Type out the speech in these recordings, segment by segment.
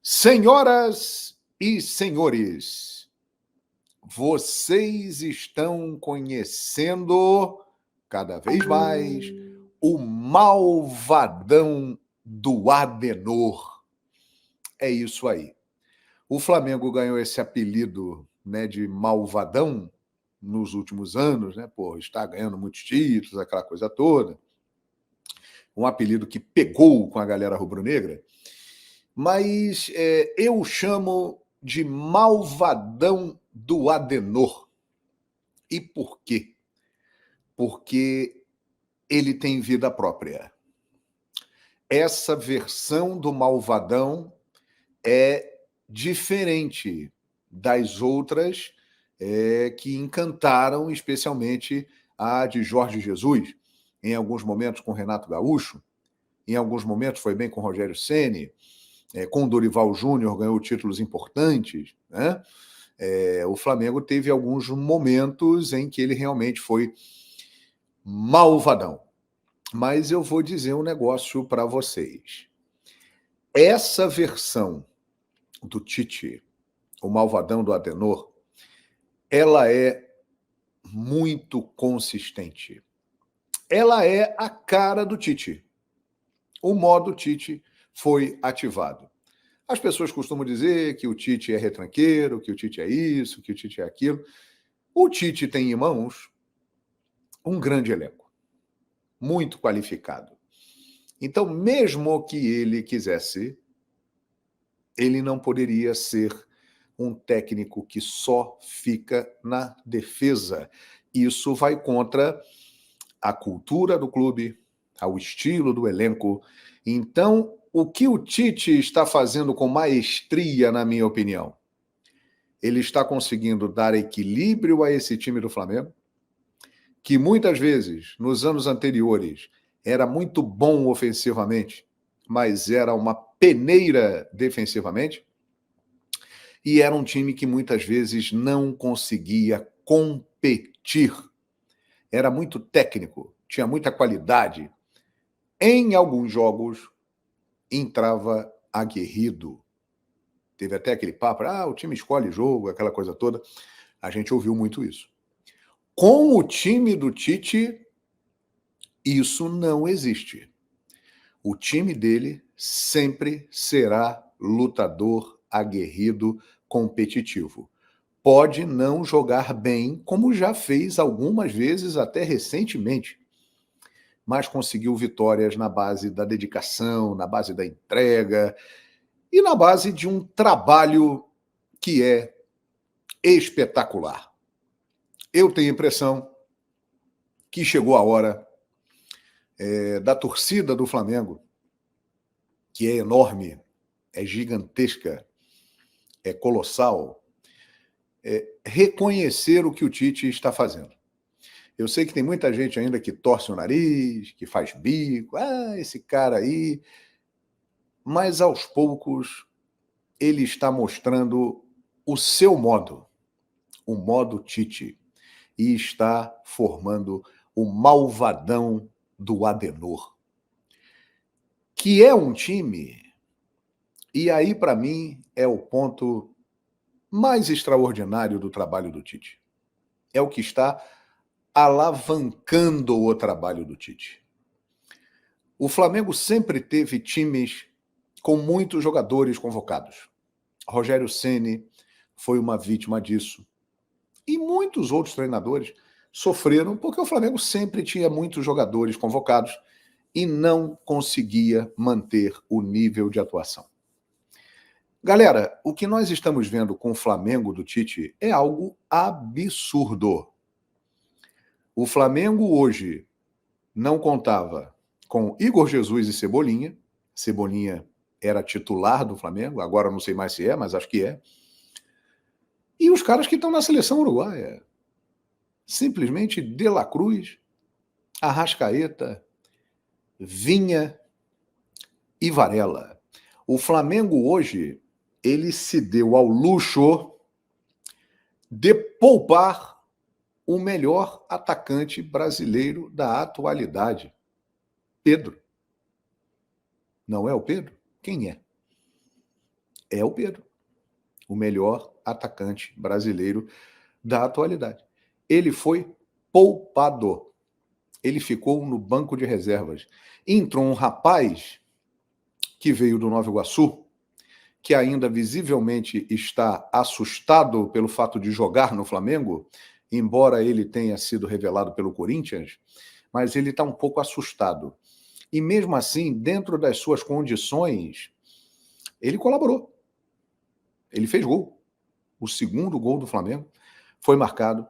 Senhoras e senhores, vocês estão conhecendo cada vez mais o malvadão do Adenor. É isso aí. O Flamengo ganhou esse apelido, né, de malvadão nos últimos anos, né? Pô, está ganhando muitos títulos, aquela coisa toda. Um apelido que pegou com a galera rubro-negra. Mas eu chamo de malvadão do Adenor. E por quê? Porque ele tem vida própria. Essa versão do malvadão é diferente das outras que encantaram, especialmente a de Jorge Jesus, em alguns momentos com Renato Gaúcho, em alguns momentos foi bem com Rogério Ceni, com o Dorival Júnior ganhou títulos importantes, né? O Flamengo teve alguns momentos em que ele realmente foi malvadão. Mas eu vou dizer um negócio para vocês. Essa versão do Tite, o malvadão do Adenor, ela é muito consistente. Ela é a cara do Tite. O modo Tite foi ativado. As pessoas costumam dizer que o Tite é retranqueiro, que o Tite é isso, que o Tite é aquilo. O Tite tem em mãos um grande elenco, muito qualificado. Então, mesmo que ele quisesse, ele não poderia ser um técnico que só fica na defesa. Isso vai contra a cultura do clube, ao estilo do elenco. Então, o que o Tite está fazendo com maestria, na minha opinião? Ele está conseguindo dar equilíbrio a esse time do Flamengo, que muitas vezes, nos anos anteriores, era muito bom ofensivamente, mas era uma peneira defensivamente, e era um time que muitas vezes não conseguia competir. Era muito técnico, tinha muita qualidade. Em alguns jogos, entrava aguerrido. Teve até aquele papo, o time escolhe jogo, aquela coisa toda. A gente ouviu muito isso. Com o time do Tite, isso não existe. O time dele sempre será lutador, aguerrido, competitivo. Pode não jogar bem, como já fez algumas vezes, até recentemente, mas conseguiu vitórias na base da dedicação, na base da entrega e na base de um trabalho que é espetacular. Eu tenho a impressão que chegou a hora da torcida do Flamengo, que é enorme, é gigantesca, é colossal, reconhecer o que o Tite está fazendo. Eu sei que tem muita gente ainda que torce o nariz, que faz bico, esse cara aí, mas aos poucos ele está mostrando o seu modo, o modo Tite, e está formando o malvadão do Adenor, que é um time, e aí para mim é o ponto mais extraordinário do trabalho do Tite. É o que está alavancando o trabalho do Tite. O Flamengo sempre teve times com muitos jogadores convocados. Rogério Ceni foi uma vítima disso. E muitos outros treinadores sofreram porque o Flamengo sempre tinha muitos jogadores convocados e não conseguia manter o nível de atuação. Galera, o que nós estamos vendo com o Flamengo do Tite é algo absurdo. O Flamengo hoje não contava com Igor Jesus e Cebolinha. Cebolinha era titular do Flamengo, agora não sei mais se é, mas acho que é. E os caras que estão na seleção uruguaia. Simplesmente De La Cruz, Arrascaeta, Vinha e Varela. O Flamengo hoje, ele se deu ao luxo de poupar o melhor atacante brasileiro da atualidade, Pedro. Não é o Pedro? Quem é? É o Pedro, o melhor atacante brasileiro da atualidade. Ele foi poupado. Ele ficou no banco de reservas. Entrou um rapaz que veio do Nova Iguaçu, que ainda visivelmente está assustado pelo fato de jogar no Flamengo, embora ele tenha sido revelado pelo Corinthians, mas ele está um pouco assustado. E mesmo assim, dentro das suas condições, ele colaborou. Ele fez gol. O segundo gol do Flamengo foi marcado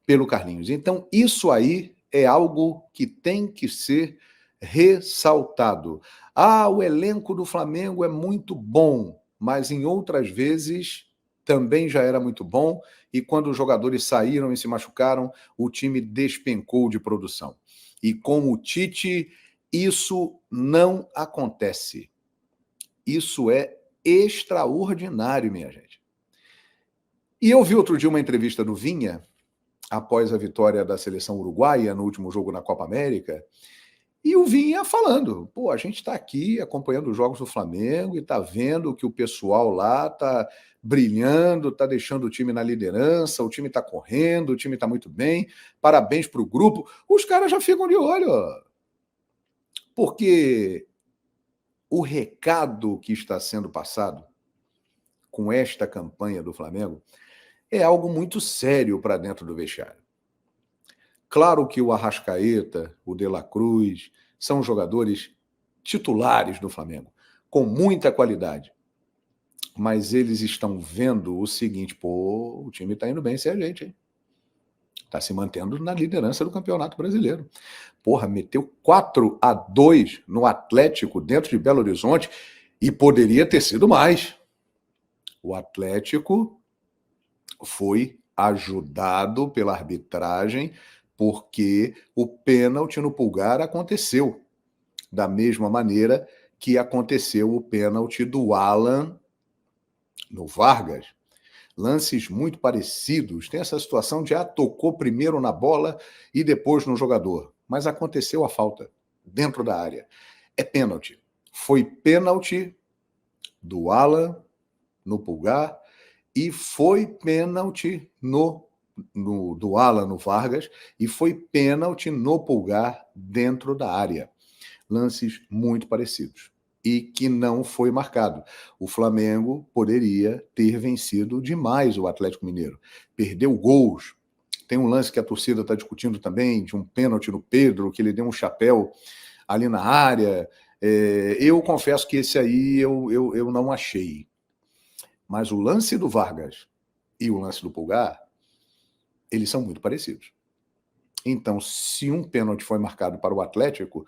pelo Carlinhos. Então, isso aí é algo que tem que ser ressaltado. Ah, o elenco do Flamengo é muito bom, mas em outras vezes também já era muito bom, e quando os jogadores saíram e se machucaram, o time despencou de produção. E com o Tite, isso não acontece. Isso é extraordinário, minha gente. E eu vi outro dia uma entrevista do Vinha, após a vitória da seleção uruguaia no último jogo na Copa América, e o Vinha falando, pô, a gente está aqui acompanhando os jogos do Flamengo e está vendo que o pessoal lá está brilhando, está deixando o time na liderança, o time está correndo, o time está muito bem, parabéns para o grupo. Os caras já ficam de olho, porque o recado que está sendo passado com esta campanha do Flamengo é algo muito sério para dentro do vestiário. Claro que o Arrascaeta, o De La Cruz, são jogadores titulares do Flamengo, com muita qualidade. Mas eles estão vendo o seguinte, pô, o time está indo bem sem a gente, hein? Está se mantendo na liderança do Campeonato Brasileiro. Porra, meteu 4-2 no Atlético dentro de Belo Horizonte e poderia ter sido mais. O Atlético foi ajudado pela arbitragem porque o pênalti no Pulgar aconteceu da mesma maneira que aconteceu o pênalti do Alan no Vargas. Lances muito parecidos. Tem essa situação de tocou primeiro na bola e depois no jogador. Mas aconteceu a falta dentro da área. É pênalti. Foi pênalti do Alan no Pulgar e foi pênalti do Alan no Vargas e foi pênalti no Pulgar dentro da área. Lances muito parecidos e que não foi marcado. O Flamengo poderia ter vencido demais o Atlético Mineiro. Perdeu gols. Tem um lance que a torcida está discutindo também, de um pênalti no Pedro, que ele deu um chapéu ali na área. Eu confesso que esse aí eu não achei. Mas o lance do Vargas e o lance do Pulgar, eles são muito parecidos. Então, se um pênalti foi marcado para o Atlético,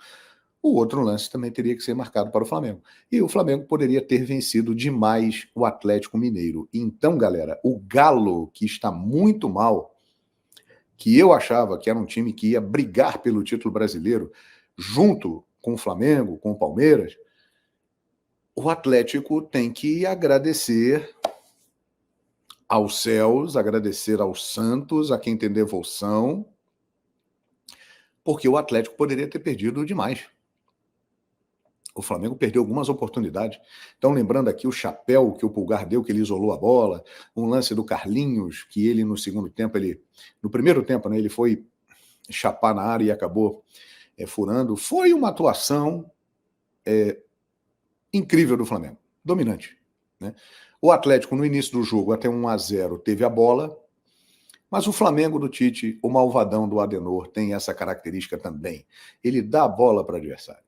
o outro lance também teria que ser marcado para o Flamengo. E o Flamengo poderia ter vencido demais o Atlético Mineiro. Então, galera, o Galo, que está muito mal, que eu achava que era um time que ia brigar pelo título brasileiro, junto com o Flamengo, com o Palmeiras, o Atlético tem que agradecer aos céus, agradecer aos santos, a quem tem devoção, porque o Atlético poderia ter perdido demais. O Flamengo perdeu algumas oportunidades. Então, lembrando aqui o chapéu que o Pulgar deu, que ele isolou a bola, um lance do Carlinhos, que ele no segundo tempo, no primeiro tempo, né, ele foi chapar na área e acabou furando. Foi uma atuação incrível do Flamengo, dominante, né? O Atlético, no início do jogo, até 1-0, teve a bola, mas o Flamengo do Tite, o malvadão do Adenor, tem essa característica também. Ele dá a bola para o adversário.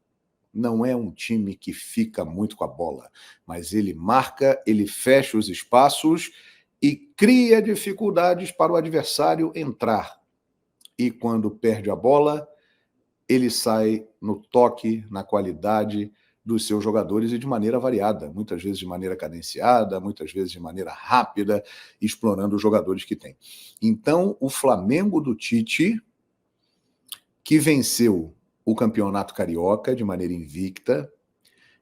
Não é um time que fica muito com a bola, mas ele marca, ele fecha os espaços e cria dificuldades para o adversário entrar. E quando perde a bola, ele sai no toque, na qualidade dos seus jogadores e de maneira variada, muitas vezes de maneira cadenciada, muitas vezes de maneira rápida, explorando os jogadores que tem. Então, o Flamengo do Tite, que venceu o Campeonato Carioca de maneira invicta,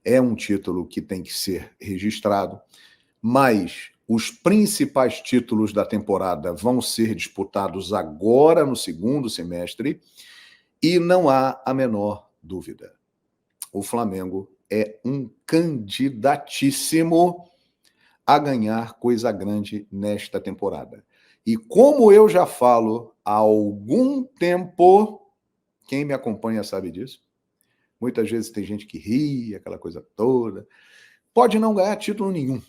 é um título que tem que ser registrado, mas os principais títulos da temporada vão ser disputados agora no segundo semestre e não há a menor dúvida. O Flamengo é um candidatíssimo a ganhar coisa grande nesta temporada. E como eu já falo há algum tempo, quem me acompanha sabe disso, muitas vezes tem gente que ri, aquela coisa toda, pode não ganhar título nenhum,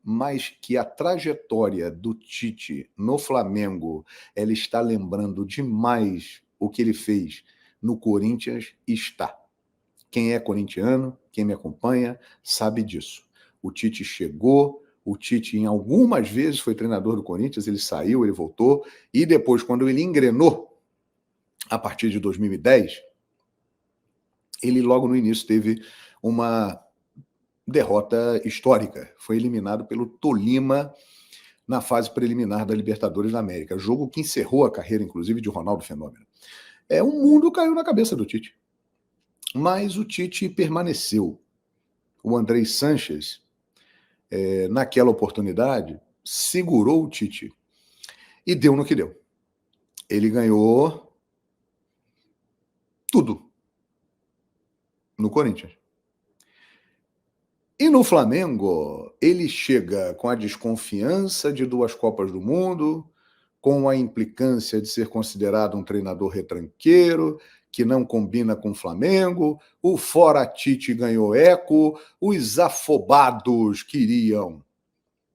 mas que a trajetória do Tite no Flamengo, ela está lembrando demais o que ele fez no Corinthians, está. Quem é corintiano, quem me acompanha, sabe disso. O Tite chegou, o Tite em algumas vezes foi treinador do Corinthians, ele saiu, ele voltou, e depois, quando ele engrenou, a partir de 2010, ele logo no início teve uma derrota histórica. Foi eliminado pelo Tolima na fase preliminar da Libertadores da América. Jogo que encerrou a carreira, inclusive, de Ronaldo Fenômeno. O mundo caiu na cabeça do Tite. Mas o Tite permaneceu. O Andrei Sanches, naquela oportunidade, segurou o Tite e deu no que deu. Ele ganhou tudo no Corinthians. E no Flamengo, ele chega com a desconfiança de 2 Copas do Mundo, com a implicância de ser considerado um treinador retranqueiro, que não combina com o Flamengo, o fora Tite ganhou eco, os afobados queriam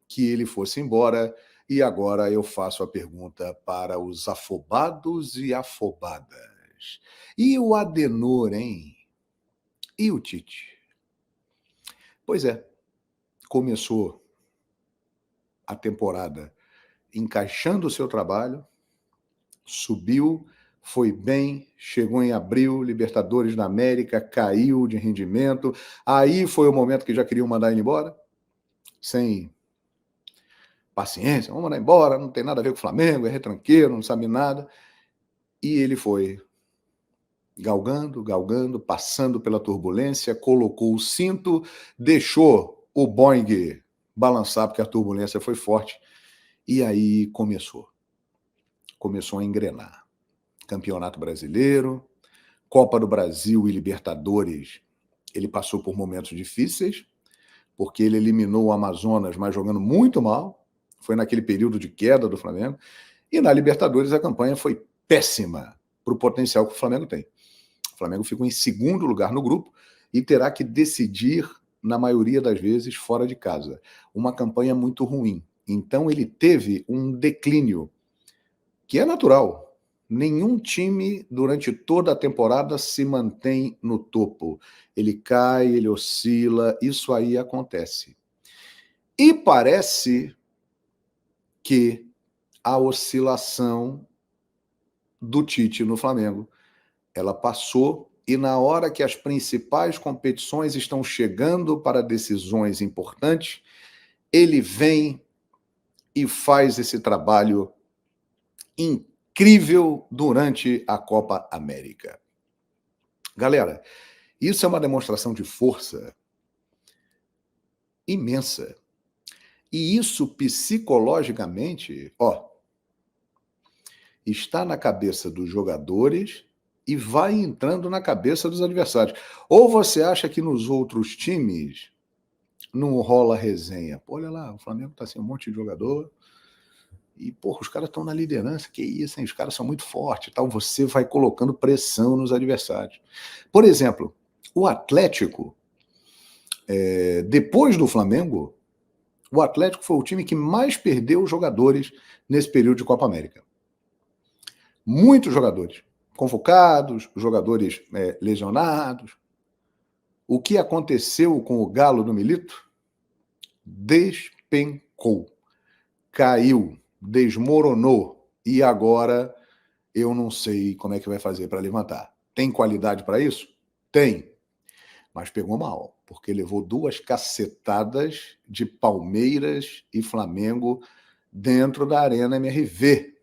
que ele fosse embora, e agora eu faço a pergunta para os afobados e afobadas. E o Adenor, hein? E o Tite? Pois é, começou a temporada encaixando o seu trabalho, subiu, foi bem, chegou em abril, Libertadores da América, caiu de rendimento, aí foi o momento que já queriam mandar ele embora, sem paciência, vamos mandar embora, não tem nada a ver com o Flamengo, é retranqueiro, não sabe nada, e ele foi galgando, passando pela turbulência, colocou o cinto, deixou o Boeing balançar, porque a turbulência foi forte, e aí começou a engrenar. Campeonato Brasileiro, Copa do Brasil e Libertadores, ele passou por momentos difíceis, porque ele eliminou o Amazonas, mas jogando muito mal, foi naquele período de queda do Flamengo, e na Libertadores a campanha foi péssima para o potencial que o Flamengo tem. O Flamengo ficou em segundo lugar no grupo e terá que decidir, na maioria das vezes, fora de casa. Uma campanha muito ruim. Então ele teve um declínio, que é natural. Nenhum time, durante toda a temporada, se mantém no topo. Ele cai, ele oscila, isso aí acontece. E parece que a oscilação do Tite no Flamengo, ela passou, e na hora que as principais competições estão chegando para decisões importantes, ele vem e faz esse trabalho incrível durante a Copa América. Galera, isso é uma demonstração de força imensa. E isso psicologicamente, está na cabeça dos jogadores e vai entrando na cabeça dos adversários. Ou você acha que nos outros times não rola resenha? Pô, olha lá, o Flamengo tá sem um monte de jogador e, porra, os caras estão na liderança, que isso, hein? Os caras são muito fortes, tal. Você vai colocando pressão nos adversários. Por exemplo, o Atlético, depois do Flamengo, o Atlético foi o time que mais perdeu jogadores nesse período de Copa América. Muitos jogadores convocados, jogadores lesionados. O que aconteceu com o Galo do Milito? Despencou, caiu, desmoronou, e agora eu não sei como é que vai fazer para levantar. Tem qualidade para isso? Tem, mas pegou mal, porque levou 2 cacetadas de Palmeiras e Flamengo dentro da Arena MRV.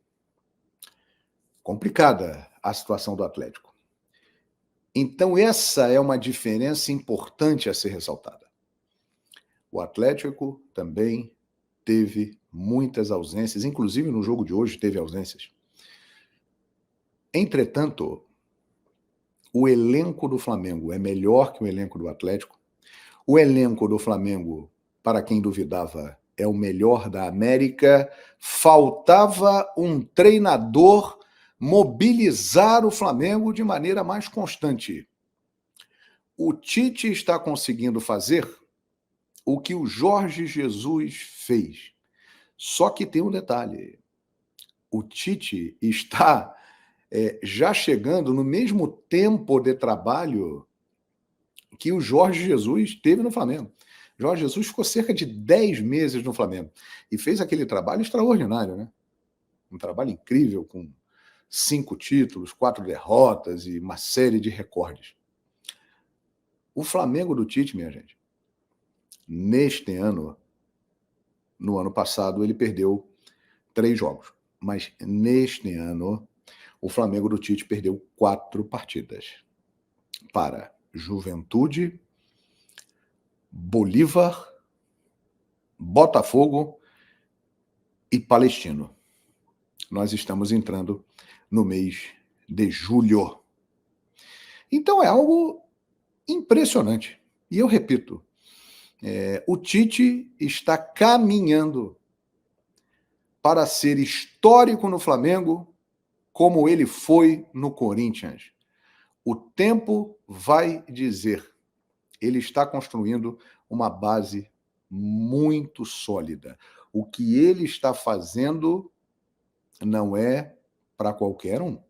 Complicada a situação do Atlético. Então essa é uma diferença importante a ser ressaltada. O Atlético também teve muitas ausências, inclusive no jogo de hoje teve ausências. Entretanto, o elenco do Flamengo é melhor que o elenco do Atlético. O elenco do Flamengo, para quem duvidava, é o melhor da América. Faltava um treinador mobilizar o Flamengo de maneira mais constante. O Tite está conseguindo fazer o que o Jorge Jesus fez. Só que tem um detalhe: o Tite está já chegando no mesmo tempo de trabalho que o Jorge Jesus teve no Flamengo. Jorge Jesus ficou cerca de 10 meses no Flamengo e fez aquele trabalho extraordinário, né? Um trabalho incrível, com 5 títulos, 4 derrotas e uma série de recordes. O Flamengo do Tite, minha gente, neste ano, no ano passado, ele perdeu 3 jogos. Mas neste ano, o Flamengo do Tite perdeu 4 partidas para Juventude, Bolívar, Botafogo e Palestino. Nós estamos entrando no mês de julho. Então é algo impressionante. E eu repito, o Tite está caminhando para ser histórico no Flamengo, como ele foi no Corinthians. O tempo vai dizer. Ele está construindo uma base muito sólida. O que ele está fazendo não é para qualquer um.